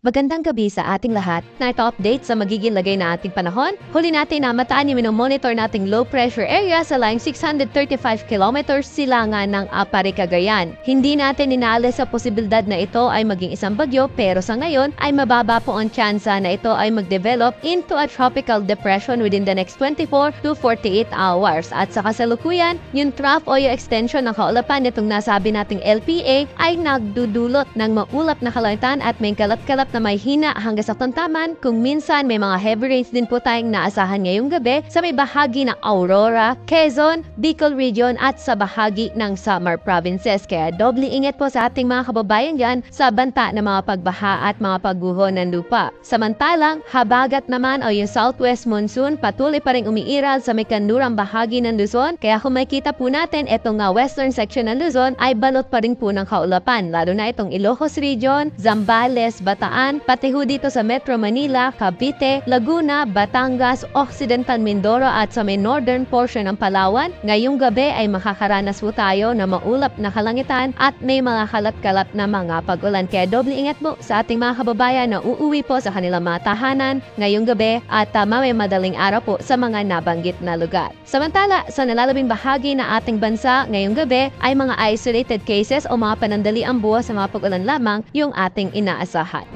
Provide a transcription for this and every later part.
Magandang gabi sa ating lahat. Narito update sa magiging lagay na ating panahon. Huli natin na mataan yung minomonitor nating low pressure area sa layong 635 km silangan ng Apari, Cagayan. Hindi natin inaalis sa posibilidad na ito ay maging isang bagyo, pero sa ngayon ay mababa po ang tsansa na ito ay mag-develop into a tropical depression within the next 24 to 48 hours. At sa kasalukuyan, yung trough o yung extension ng kaulapan nitong nasabi nating LPA ay nagdudulot ng maulap na kalangitan at may kalap-kalap na may hina hanggang sa tamtaman. Kung minsan may mga heavy rains din po tayong naasahan ngayong gabi sa may bahagi ng Aurora, Quezon, Bicol Region at sa bahagi ng Samar Provinces. Kaya doble ingat po sa ating mga kababayan dyan sa banta ng mga pagbaha at mga pagguho ng lupa. Samantalang, habagat naman o yung southwest monsoon patuloy pa rin umiiral sa may kanlurang bahagi ng Luzon. Kaya kung makita po natin itong western section ng Luzon ay balot pa rin po ng kaulapan, lalo na itong Ilocos Region, Zambales, Bataan, pati ho dito sa Metro Manila, Cavite, Laguna, Batangas, Occidental Mindoro at sa may northern portion ng Palawan. Ngayong gabi ay makakaranas po tayo na maulap na kalangitan at may mga kalat-kalat na mga pag-ulan. Kaya doble ingat po sa ating mga kababayan na uuwi po sa kanilang mga tahanan ngayong gabi at may madaling araw po sa mga nabanggit na lugar. Samantala, sa nalalabing bahagi na ating bansa ngayong gabi ay mga isolated cases o mga panandaliang buwas sa mga pag-ulan lamang yung ating inaasahan.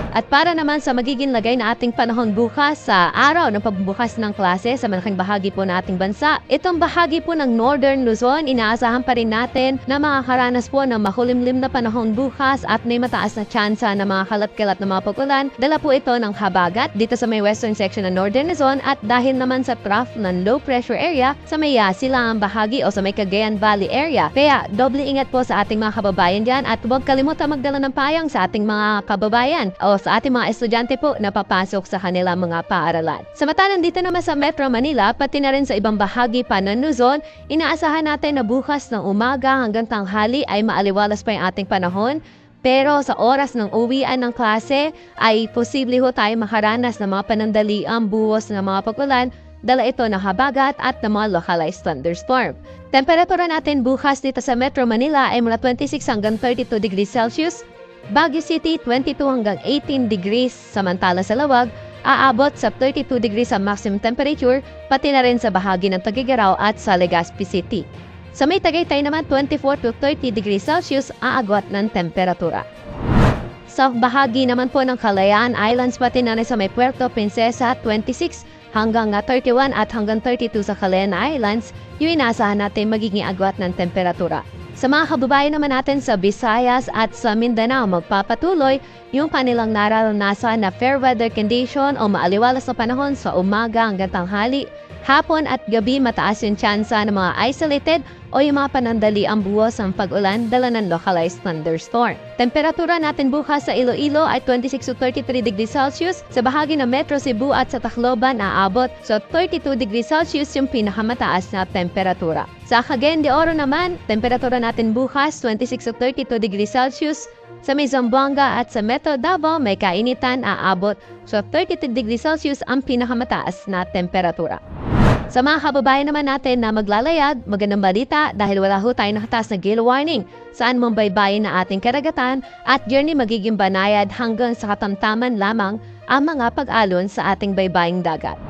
At para naman sa magiging lagay na ating panahon bukas sa araw ng pagbubukas ng klase sa malaking bahagi po na ating bansa, itong bahagi po ng Northern Luzon, inaasahan pa rin natin na makakaranas po ng makulimlim na panahon bukas at may mataas na tsansa na mga kalat-kalat na mga pag-ulan. Dala po ito ng habagat dito sa may western section ng Northern Luzon at dahil naman sa trough ng low pressure area sa may silangang bahagi o sa may Cagayan Valley area. Kaya doble ingat po sa ating mga kababayan dyan at huwag kalimutan magdala ng payong sa ating mga kababayan o sa ating mga estudyante po na papasok sa kanilang mga paaralan. Samantalang dito naman sa Metro Manila, pati na rin sa ibang bahagi pa ng Luzon, inaasahan natin na bukas ng umaga hanggang tanghali ay maaliwalas pa yung ating panahon. Pero sa oras ng uwian ng klase ay posible ho tayo makaranas ng mga panandaliang buwos ng mga pag-ulan, dala ito ng habagat at ng mga localized thunderstorm. Temperatura natin bukas dito sa Metro Manila ay mula 26 hanggang 32 degrees Celsius, Baguio City 22 hanggang 18 degrees, samantala sa Lawag aabot sa 32 degrees ang maximum temperature, pati na rin sa bahagi ng Tagigaraw at sa Legazpi City. Sa may Tagaytay naman 24 to 30 degrees Celsius aagwat ng temperatura. Sa bahagi naman po ng Kalayaan Islands pati na rin sa may Puerto Princesa 26 hanggang 31 at hanggang 32 sa Kalayaan Islands, yung inaasahan natin magiging agwat ng temperatura. Sa mga kababayan naman natin sa Visayas at sa Mindanao, magpapatuloy yung kanilang nararanasan na fair weather condition o maaliwalas na panahon sa umaga hanggang tanghali. Hapon at gabi mataas yung tsansa ng mga isolated o yung mga panandaliang buwos ng pag-ulan dala ng localized thunderstorm. Temperatura natin bukas sa Iloilo ay 26 to 33 degrees Celsius. Sa bahagi ng Metro Cebu at sa Tacloban aabot sa 32 degrees Celsius yung pinakamataas na temperatura. Sa Cagayan de Oro naman, temperatura natin bukas 26 to 32 degrees Celsius. Sa may Zamboanga at sa Metro Davao may kainitan aabot sa 32 degrees Celsius ang pinakamataas na temperatura. Sa mga kababayan naman natin na maglalayag, magandang balita dahil wala ho tayong nakataas na gale warning saan mong baybayin na ating karagatan at journey magiging banayad hanggang sa katamtaman lamang ang mga pag-alon sa ating baybaying dagat.